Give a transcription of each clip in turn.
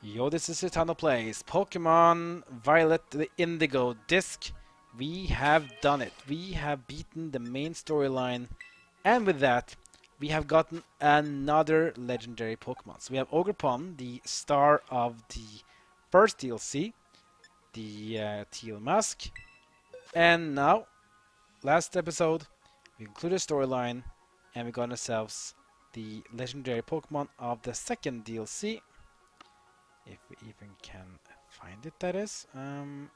Yo, this is Itano Plays Pokemon Violet, the Indigo Disk. We have done it. We have beaten the main storyline, and with that, we have gotten another legendary Pokemon. So we have Ogerpon, the star of the first DLC, the Teal Mask, and now, last episode, we concluded the storyline, and we got ourselves the legendary Pokemon of the second DLC. If we even can find it, that is. Am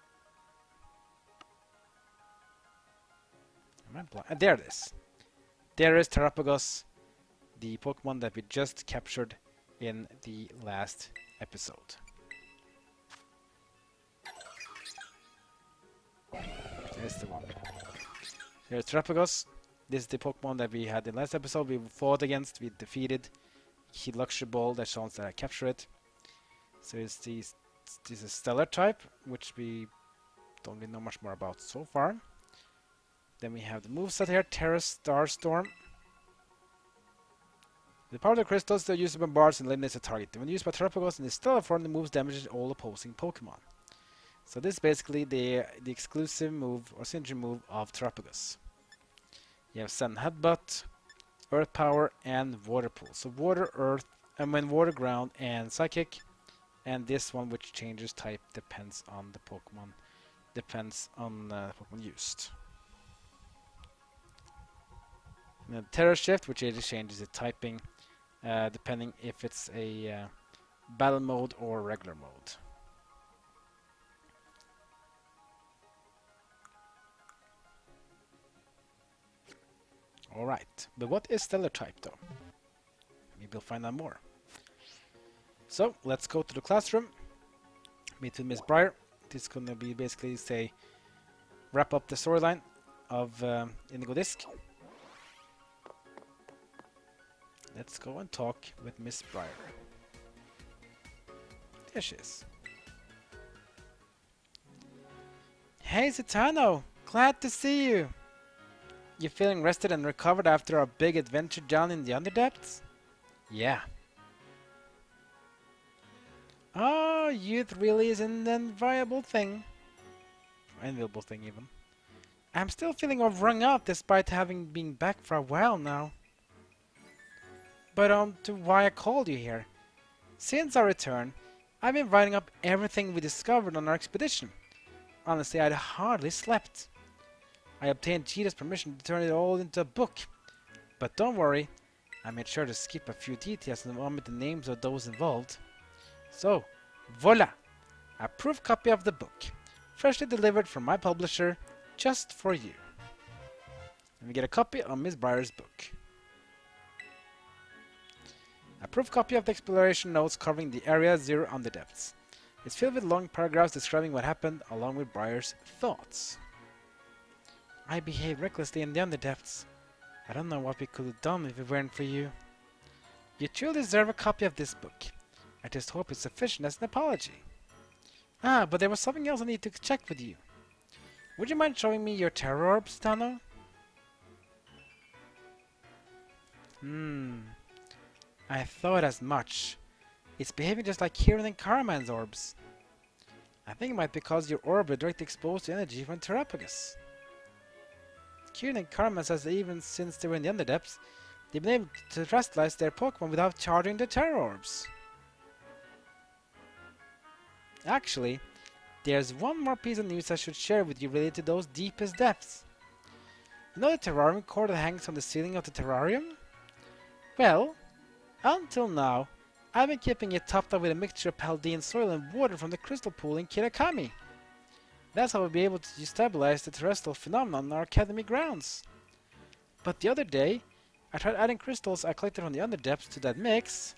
I blind? There it is. There is Terapagos, the Pokemon that we just captured in the last episode. There's the one. There's Terapagos. This is the Pokemon that we had in the last episode. We fought against, we defeated. He Luxury Ball that shows that I capture it. So it's this is Stellar-type, which we don't really know much more about so far. Then we have the moveset here, Terra Starstorm. The power of the crystals they use to bombard and eliminate the target. When used by Terapagos in the stellar form, the moves damages all opposing Pokemon. So this is basically the exclusive move or signature move of Terapagos. You have Sun Headbutt, Earth Power, and Water Pool. So Water, Earth, Water, Ground, and Psychic. And this one, which changes type, depends on the Pokemon. Depends on the Pokemon used. And then Terra Shift, which changes the typing, depending if it's a battle mode or regular mode. Alright, but what is Stellar-type though? Maybe we'll find out more. So, let's go to the classroom. Meet with Miss Briar. This is gonna be basically, say, wrap up the storyline of Indigo Disk. Let's go and talk with Miss Briar. There she is. Hey, Zatanna! Glad to see you! You feeling rested and recovered after our big adventure down in the Underdepths? Yeah. Oh, youth really is an enviable thing. Enviable thing, even. I'm still feeling all wrung out despite having been back for a while now. But on to why I called you here. Since our return, I've been writing up everything we discovered on our expedition. Honestly, I'd hardly slept. I obtained Cheetah's permission to turn it all into a book. But don't worry, I made sure to skip a few details and omit the names of those involved. So, voila! A proof copy of the book, freshly delivered from my publisher, just for you. And we get a copy of Miss Briar's book. A proof copy of the exploration notes covering the Area 0 Underdepths. It's filled with long paragraphs describing what happened, along with Briar's thoughts. I behaved recklessly in the Underdepths. I don't know what we could have done if it weren't for you. You truly deserve a copy of this book. I just hope it's sufficient as an apology. Ah, but there was something else I need to check with you. Would you mind showing me your Terror Orbs, Tano? I thought as much. It's behaving just like Kieran and Caraman's orbs. I think it might be because your orb is directly exposed to energy from Terapagos. Kieran and Caraman says that even since they were in the Underdepths, they've been able to terrestrialize their Pokemon without charging the Terror Orbs. Actually, there's one more piece of news I should share with you related to those deepest depths. You know the terrarium core that hangs on the ceiling of the terrarium? Well, until now, I've been keeping it topped up with a mixture of Paldean soil and water from the crystal pool in Kirakami. That's how we'll be able to stabilize the terrestrial phenomenon on our academy grounds. But the other day, I tried adding crystals I collected from the Underdepths to that mix,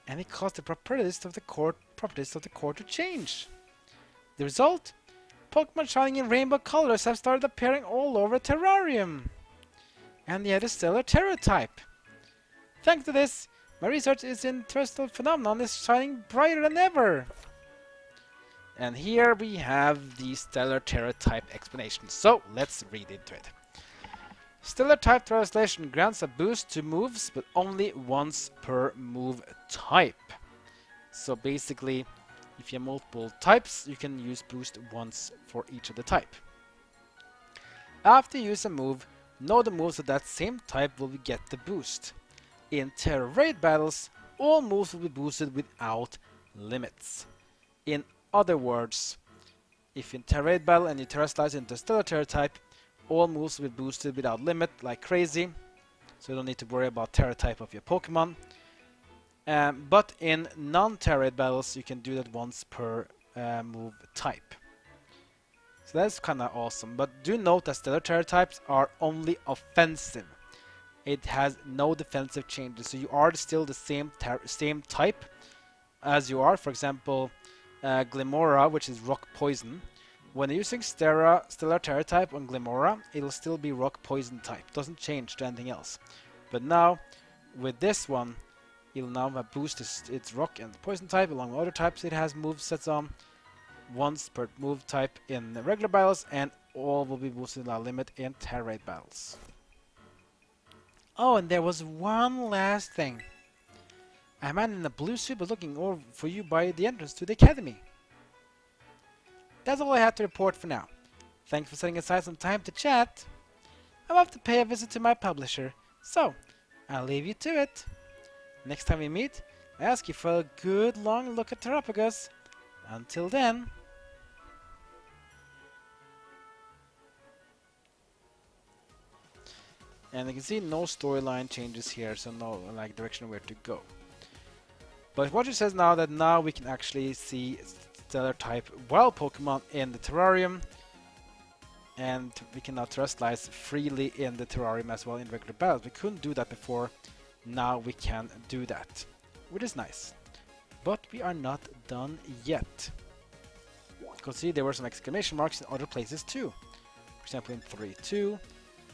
and it caused the properties of the core to change. The result? Pokemon shining in rainbow colors have started appearing all over the terrarium. And they had a stellar Tera-type. Thanks to this, my research in terrestrial phenomenon is shining brighter than ever. And here we have the stellar Tera-type explanation. So let's read into it. Stellar-type translation grants a boost to moves, but only once per move type. So basically, if you have multiple types, you can use boost once for each of the type. After you use a move, know the moves of that same type will get the boost. In Terra Raid battles, all moves will be boosted without limits. In other words, if in Terra Raid battle and you Terra Slice into Stellar Tera type, all moves will be boosted without limit like crazy, so you don't need to worry about Terra type of your Pokemon. But in non-Terra Raid battles, you can do that once per move type. So that's kinda awesome, but do note that Stellar Tera types are only offensive. It has no defensive changes, so you are still the same type as you are. For example, Glimmora, which is rock poison. When using Stellar Tera type on Glimmora, it'll still be rock poison type. Doesn't change to anything else. But now, with this one, it'll now have boost its rock and poison type along with other types it has movesets on. Once per move type in the regular battles, and all will be boosted without limit in Terra Raid battles. Oh, and there was one last thing. A man in a blue suit was looking over for you by the entrance to the academy. That's all I have to report for now. Thanks for setting aside some time to chat. I'm off to pay a visit to my publisher, so I'll leave you to it. Next time we meet, I ask you for a good long look at Terapagos. Until then. And you can see no storyline changes here, so no like direction where to go. But what it says now that now we can actually see Stellar type wild Pokemon in the terrarium, and we can now Terra Slice freely in the terrarium as well in regular battles. We couldn't do that before. Now we can do that, which is nice. But we are not done yet. You can see there were some exclamation marks in other places too. For example in 3-2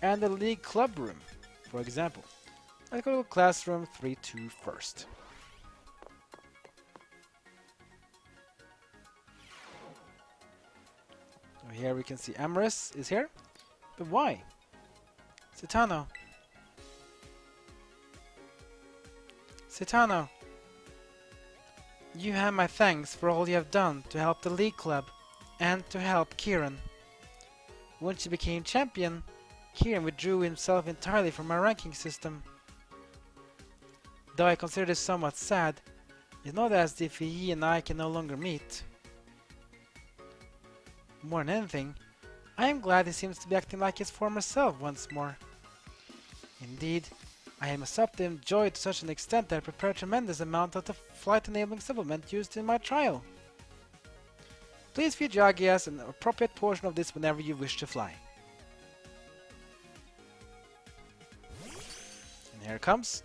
and the League Club Room, for example. Let's go to Classroom 3-2 first. So here we can see Amarys is here. But why? Citano. Citano. You have my thanks for all you have done to help the League Club and to help Kieran. Once you became champion, Kieran withdrew himself entirely from my ranking system. Though I consider this somewhat sad, it's not as if he and I can no longer meet. More than anything, I am glad he seems to be acting like his former self once more. Indeed, I am accepted and enjoyed to such an extent that I prepared a tremendous amount of the flight-enabling supplement used in my trial. Please feed Yagias an appropriate portion of this whenever you wish to fly. And here it comes.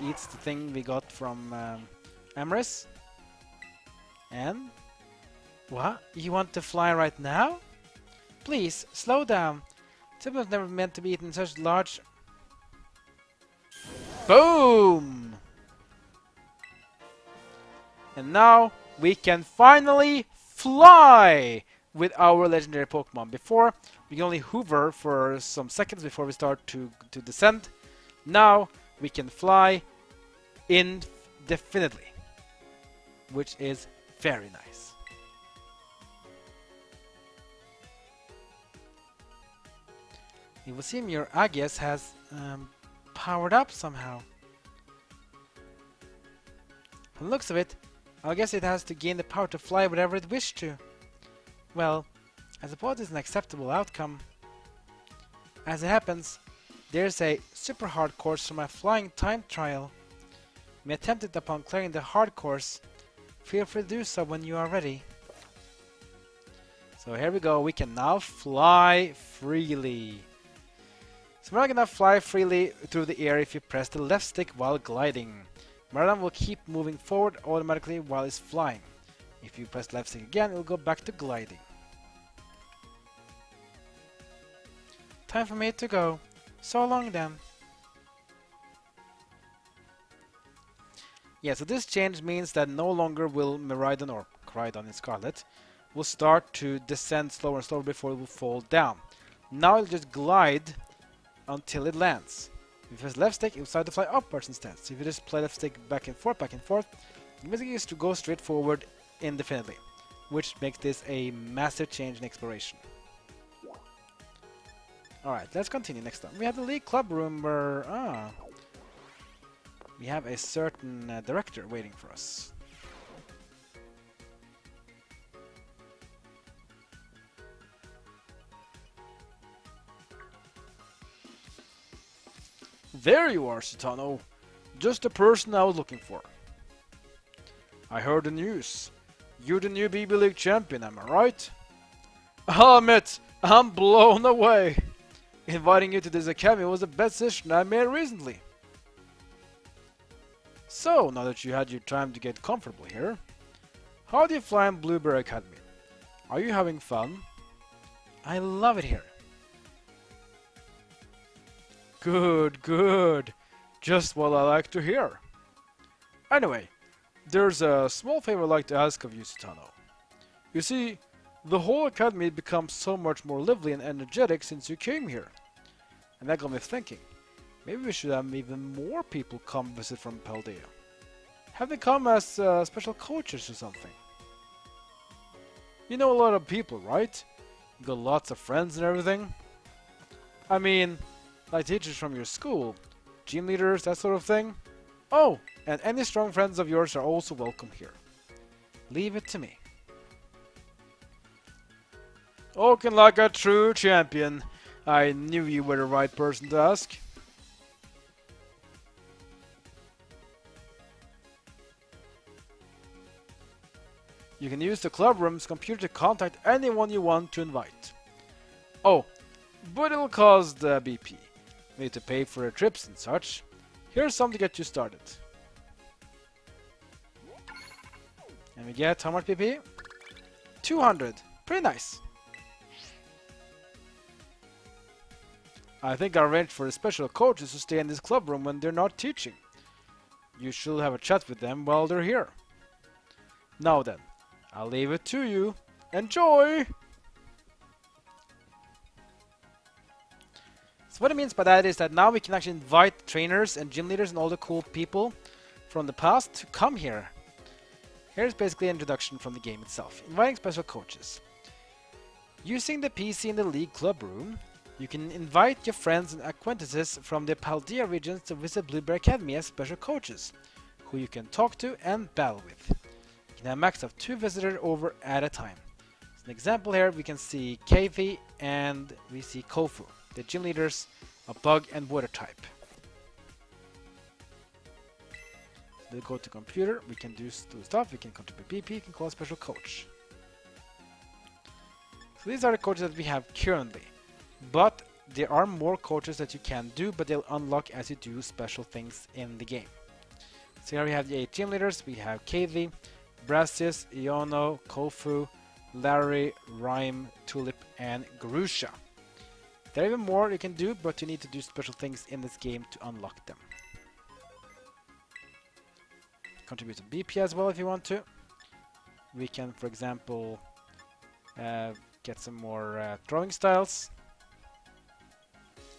He eats the thing we got from Amarys. And? What? You want to fly right now? Please, slow down. Supplements never meant to be eaten in such large... Boom! And now we can finally fly with our legendary Pokemon. Before, we can only hover for some seconds before we start to descend. Now we can fly indefinitely, which is very nice. It will seem your Agias has powered up somehow. From the looks of it, I guess it has to gain the power to fly wherever it wished to. Well, I suppose it's an acceptable outcome. As it happens, there's a super hard course for my flying time trial. You may attempt it upon clearing the hard course. Feel free to do so when you are ready. So here we go, we can now fly freely. So we're not gonna fly freely through the air if you press the left stick while gliding. Miraidon will keep moving forward automatically while it's flying. If you press left stick again, it will go back to gliding. Time for me to go. So long then. Yeah, so this change means that no longer will Miraidon or Koraidon in Scarlet will start to descend slower and slower before it will fall down. Now it'll just glide until it lands. If you press left stick, it will start to fly upwards instead. So if you just play left stick back and forth, it basically is to go straight forward indefinitely, which makes this a massive change in exploration. Alright, let's continue next time. We have the League Club Room where... we have a certain director waiting for us. There you are, Citano. Just the person I was looking for. I heard the news. You're the new BB League champion, am I right? I'll admit, I'm blown away. Inviting you to this academy was the best decision I made recently. So, now that you had your time to get comfortable here, how do you fly in Blueberry Academy? Are you having fun? I love it here. Good, good. Just what I like to hear. Anyway, there's a small favor I'd like to ask of you, Citano. You see, the whole academy has become so much more lively and energetic since you came here. And that got me thinking, maybe we should have even more people come visit from Paldea. Have they come as special coaches or something? You know a lot of people, right? You got lots of friends and everything. I mean, like teachers from your school, gym leaders, that sort of thing. Oh, and any strong friends of yours are also welcome here. Leave it to me. Talking like a true champion. I knew you were the right person to ask. You can use the club room's computer to contact anyone you want to invite. Oh, but it'll cost BP. We need to pay for the trips and such. Here's something to get you started. And we get how much BP? 200. Pretty nice. I think I arranged for the special coaches to stay in this club room when they're not teaching. You should have a chat with them while they're here. Now then, I'll leave it to you. Enjoy! So what it means by that is that now we can actually invite trainers and gym leaders and all the cool people from the past to come here. Here's basically an introduction from the game itself. Inviting special coaches. Using the PC in the League Club Room, you can invite your friends and acquaintances from the Paldea regions to visit Blueberry Academy as special coaches, who you can talk to and battle with. You can have a max of 2 visitors over at a time. As an example here, we can see Kathy and we see Kofu, the gym leaders of Bug and Water type. So we go to computer, we can do stuff, we can contribute BP, we can call a special coach. So these are the coaches that we have currently. But there are more coaches that you can do, but they'll unlock as you do special things in the game. So here we have the 8 gym leaders. We have KV, Brasius, Iono, Kofu, Larry, Rhyme, Tulip, and Grusha. There are even more you can do, but you need to do special things in this game to unlock them. Contribute to BP as well if you want to. We can, for example, get some more throwing styles.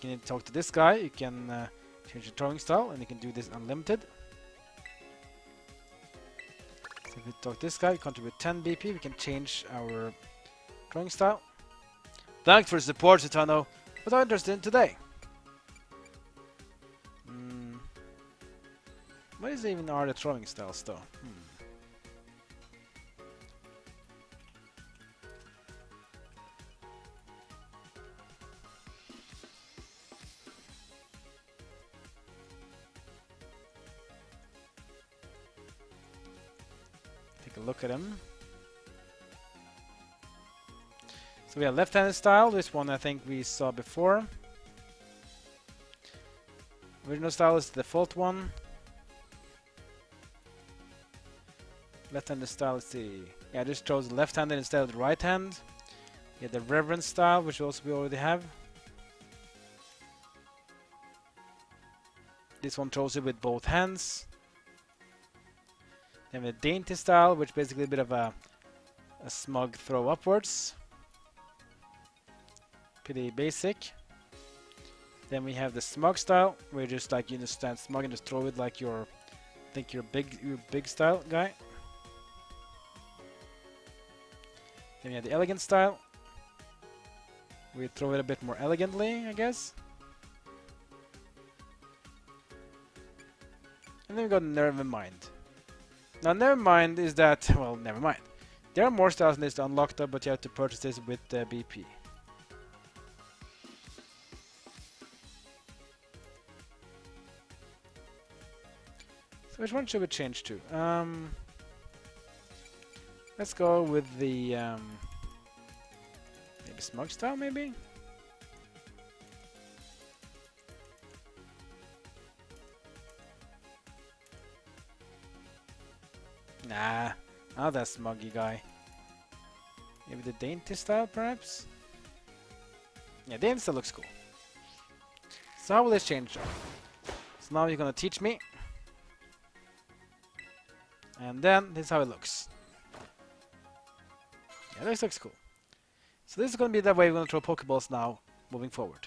You can talk to this guy, you can change the throwing style, and you can do this unlimited. So if we talk to this guy, contribute 10 BP, we can change our throwing style. Thanks for the support, Citano. What are you interested in today? What is even are the throwing styles though? Take a look at him. So we have left-handed style. This one I think we saw before. Original style is the default one. Left-handed style is the... yeah, I just chose left-handed instead of the right hand. Yeah, the reverence style, which also we already have. This one throws it with both hands. Then the dainty style, which basically a bit of a smug throw upwards. Pretty basic. Then we have the smug style, where you just like you just stand smug and just throw it like you're, think you're big style guy. Then we have the elegant style. We throw it a bit more elegantly, I guess. And then we got Nevermind. Now Nevermind is that, well, never mind. There are more styles in this to unlock them, but you have to purchase this with BP. So which one should we change to? Let's go with the maybe smug style, maybe. Nah, not that smuggy guy. Maybe the dainty style, perhaps. Yeah, dainty style looks cool. So how will this change? So now you're gonna teach me. And then this is how it looks. Yeah, this looks cool. So this is going to be the way we're going to throw Pokeballs now, moving forward.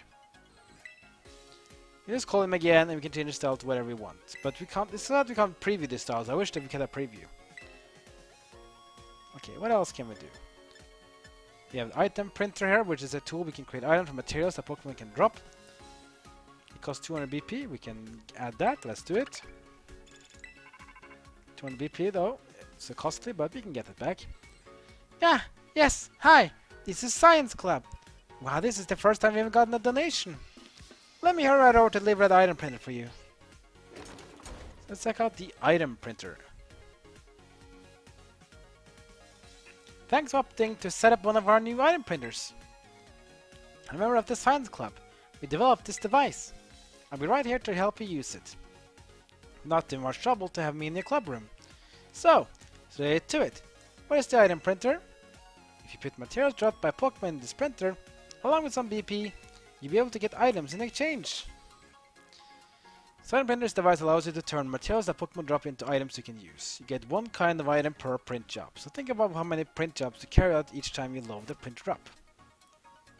We just call him again, and we can change the style to whatever we want. But we can't. It's not that we can't preview the styles. I wish that we could have preview. Okay, what else can we do? We have the item printer here, which is a tool we can create items from materials that Pokemon can drop. It costs 200 BP. We can add that. Let's do it. 200 BP though. It's costly, but we can get it back. Yeah, yes, hi. This is Science Club. Wow, this is the first time we've gotten a donation. Let me hurry right over to deliver the item printer for you. Let's check out the item printer. Thanks for opting to set up one of our new item printers. I'm a member of the Science Club. We developed this device. I'll be right here to help you use it. Not too much trouble to have me in your club room. So, straight to it. What is the item printer? If you put materials dropped by Pokemon in this printer, along with some BP, you'll be able to get items in exchange. So item printer's device allows you to turn materials that Pokemon drop into items you can use. You get one kind of item per print job, so think about how many print jobs you carry out each time you load the printer up.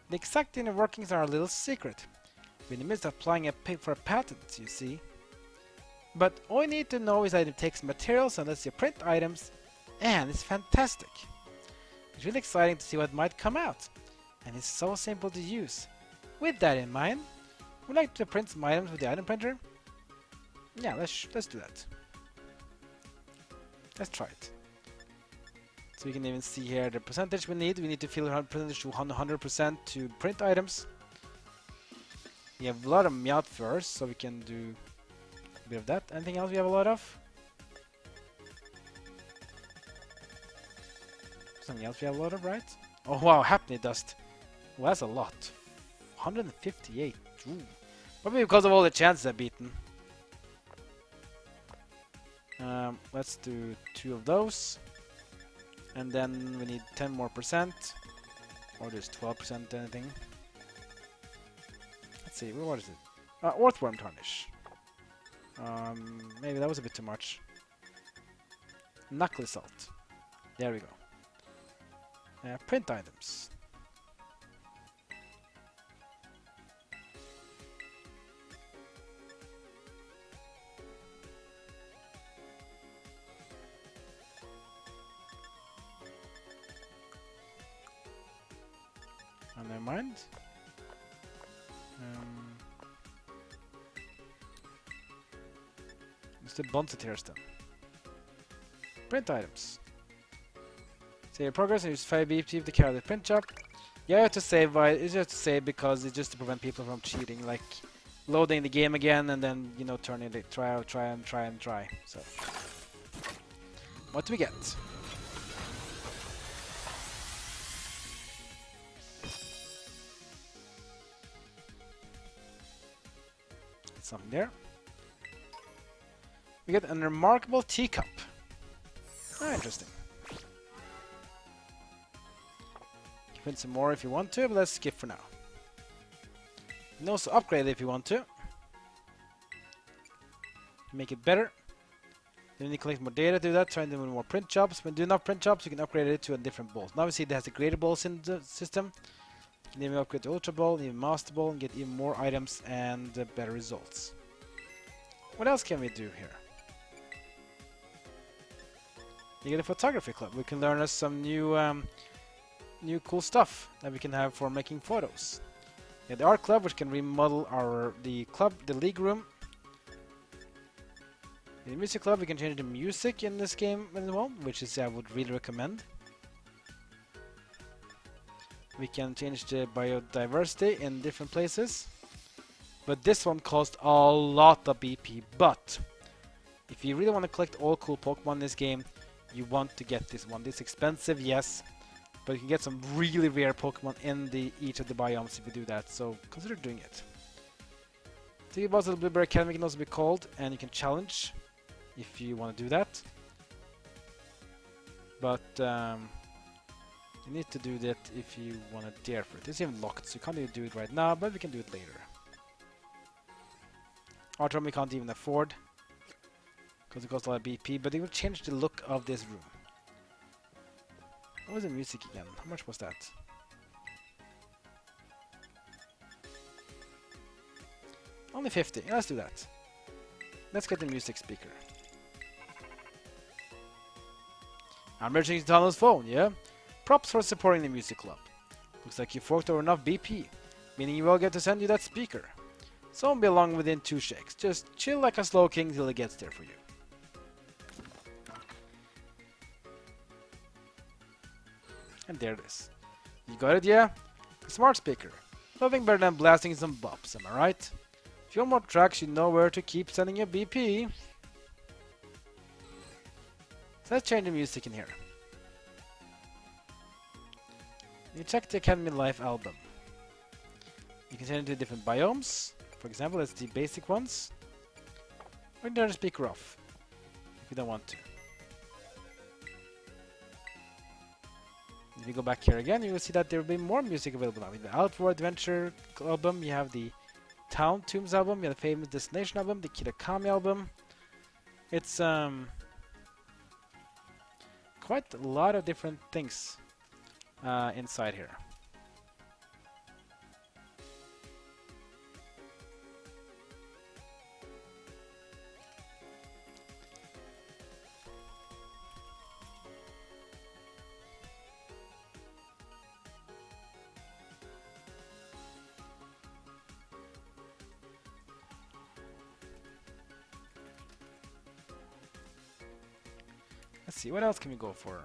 The exact inner workings are a little secret. We're in the midst of applying for a patent, you see. But all you need to know is that it takes materials and lets you print items, and it's fantastic. It's really exciting to see what might come out, and it's so simple to use. With that in mind, would you like to print some items with the item printer? Yeah, let's do that. Let's try it. So you can even see here the percentage we need. We need to fill our percentage to 100% to print items. We have a lot of Meowth first, so we can do a bit of that. Anything else we have a lot of? Something else we have a lot of, right? Oh wow, Hapney Dust. Well, that's a lot. 158. Ooh. Probably because of all the chances I've beaten. Let's do 2 of those. And then we need 10 more %. Or just 12% anything. Let's see, what is it? Earthworm Tarnish. Maybe that was a bit too much. Knuckle Salt. There we go. Print items. Oh, never mind. It's the Bonsitir then. Print items. Save progress and use 5 BP to carry the print job. Yeah, you have to save. You have to save because it's just to prevent people from cheating, like loading the game again and then turning it try. So, what do we get? Something there. We get a remarkable teacup. Interesting. You can print some more if you want to, but let's skip for now. You can also upgrade it if you want to. Make it better. Then you collect more data to do that, try and do more print jobs. When you do enough print jobs, you can upgrade it to a different bolt. Now we see it has the greater bolts in the system. And then we upgrade the Ultra Ball, and even Master Ball, and get even more items and better results. What else can we do here? You get a photography club. We can learn us some new cool stuff that we can have for making photos. Yeah, the art club, which can remodel the league room. In the music club, we can change the music in this game as well, which is I would really recommend. We can change the biodiversity in different places. But this one costs a lot of BP. But if you really want to collect all cool Pokemon in this game, you want to get this one. It's expensive, yes, but you can get some really rare Pokemon in each of the biomes if you do that. So consider doing it. The boss of the Blueberry Academy can also be called, and you can challenge if you want to do that. But you need to do that if you want to dare for it. It's even locked, so you can't even do it right now, but we can do it later. Art room we can't even afford, because it costs a lot of BP, but it will change the look of this room. What was the music again? How much was that? Only 50. Yeah, let's do that. Let's get the music speaker. I'm merging to Donald's phone, yeah? Props for supporting the music club. Looks like you forked over enough BP, meaning you will get to send you that speaker. So won't be along within 2 shakes. Just chill like a slow king till it gets there for you. And there it is. You got it, yeah? A smart speaker. Nothing better than blasting some bops, am I right? If you want more tracks, you know where to keep sending your BP. So let's change the music in here. You check the Academy Life album. You can send it to different biomes. For example, that's the basic ones. Or turn the speaker off if you don't want to. If you go back here again, you will see that there will be more music available now. In the Outward Adventure album, you have the Town Tombs album, you have the Famous Destination album, the Kitakami album. It's quite a lot of different things inside here. Let's see, what else can we go for?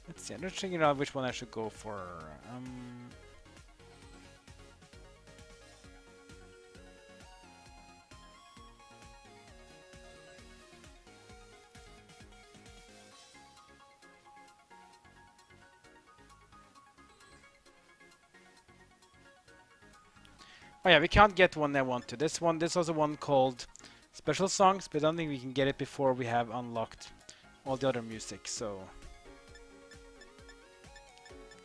Let's see, I'm just figuring out which one I should go for. Oh yeah, we can't get one I want to. This was one called Special Songs, but I don't think we can get it before we have unlocked all the other music, so...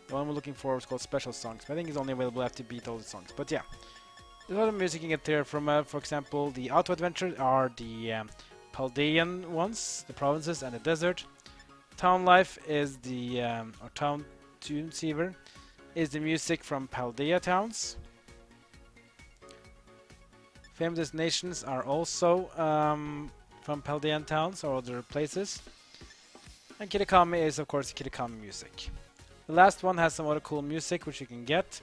The one we're looking for is called Special Songs, but I think it's only available after you beat all the songs. But yeah, there's other music you can get there from, for example, the Auto Adventure are the Paldean ones, the provinces and the desert. Town Life is the, or Town Tune Seaver, is the music from Paldea towns. Famous Destinations are also from Paldean towns or other places. And Kitakami is of course Kitakami music. The last one has some other cool music which you can get,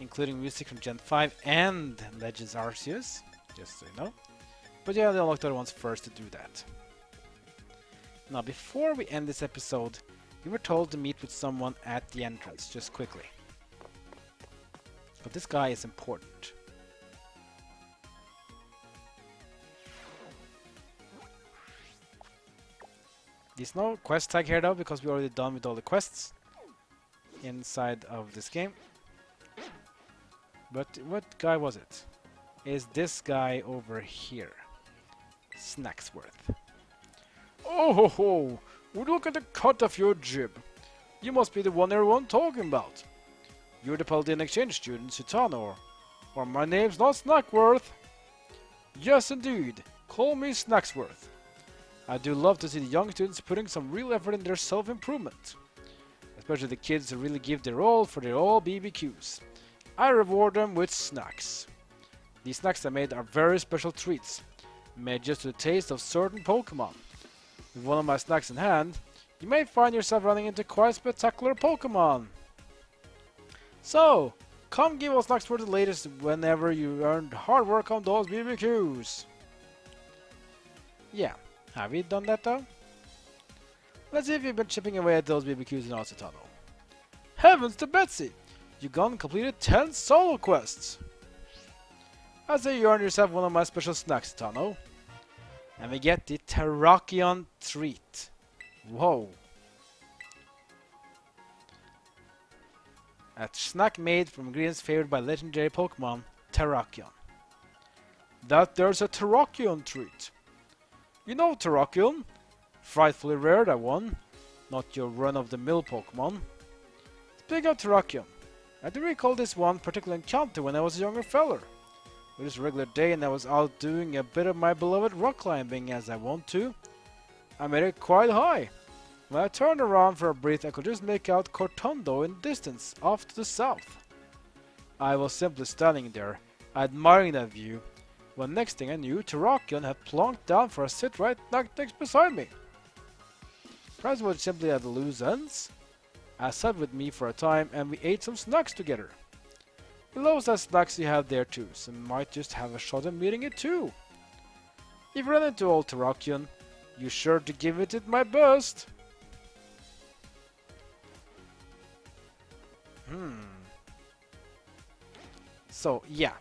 including music from Gen 5 and Legends Arceus, just so you know. But yeah, I'll unlock the other ones first to do that. Now before we end this episode, we were told to meet with someone at the entrance, just quickly. But this guy is important. There's no quest tag here though, because we're already done with all the quests inside of this game. But what guy was it? Is this guy over here, Snacksworth. Oh ho ho! Look at the cut of your jib. You must be the one everyone talking about. You're the Paladin exchange student, Sutano, or my name's not Snackworth. Yes indeed, call me Snacksworth. I do love to see the young students putting some real effort in their self-improvement. Especially the kids who really give their all for their all BBQs. I reward them with snacks. These snacks I made are very special treats, made just to the taste of certain Pokemon. With one of my snacks in hand, you may find yourself running into quite spectacular Pokemon. So, come give us snacks for the latest whenever you earned hard work on those BBQs. Yeah, have you done that though? Let's see if you've been chipping away at those BBQs in Ocitano. Heavens to Betsy! You gone and completed 10 solo quests! I'd say you earned yourself one of my special snacks, Tano. And we get the Terrakion treat. Whoa! A snack made from ingredients favored by legendary Pokemon, Terrakion. That there's a Terrakion treat. You know Terrakion? Frightfully rare, that one. Not your run-of-the-mill Pokemon. Speaking of Terrakion, I do recall this one particular encounter when I was a younger feller. It was a regular day and I was out doing a bit of my beloved rock climbing as I want to. I made it quite high. When I turned around for a breath, I could just make out Cortondo in the distance, off to the south. I was simply standing there, admiring that view, when next thing I knew, Terrakion had plonked down for a sit right next beside me. Perhaps it was simply at the loose ends. I sat with me for a time and we ate some snacks together. He loves that snacks you have there too, so might just have a shot at meeting it too. If you run into old Terrakion, you sure to give it my best. So yeah,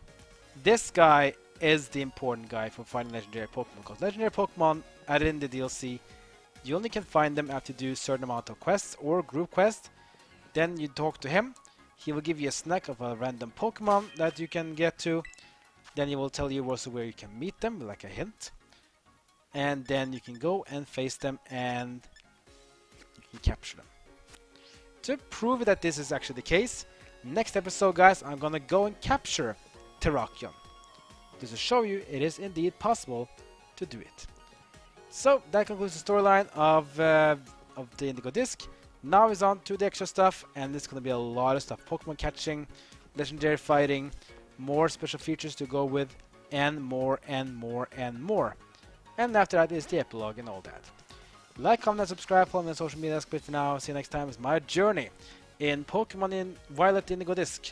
this guy is the important guy for finding legendary Pokemon, because legendary Pokemon added in the DLC, you only can find them after you do a certain amount of quests or group quests. Then you talk to him, he will give you a snack of a random Pokemon that you can get to. Then he will tell you also where you can meet them, like a hint. And then you can go and face them and you can capture them. To prove that this is actually the case, next episode guys, I'm gonna go and capture Terrakion. Just to show you it is indeed possible to do it. So that concludes the storyline of the Indigo Disk. Now it's on to the extra stuff, and it's going to be a lot of stuff. Pokemon catching, legendary fighting, more special features to go with, and more and more and more. And after that is the epilogue and all that. Like, comment, and subscribe. Follow me on social media. That's it for now. See you next time. It's my journey in Pokemon in Violet Indigo Disk.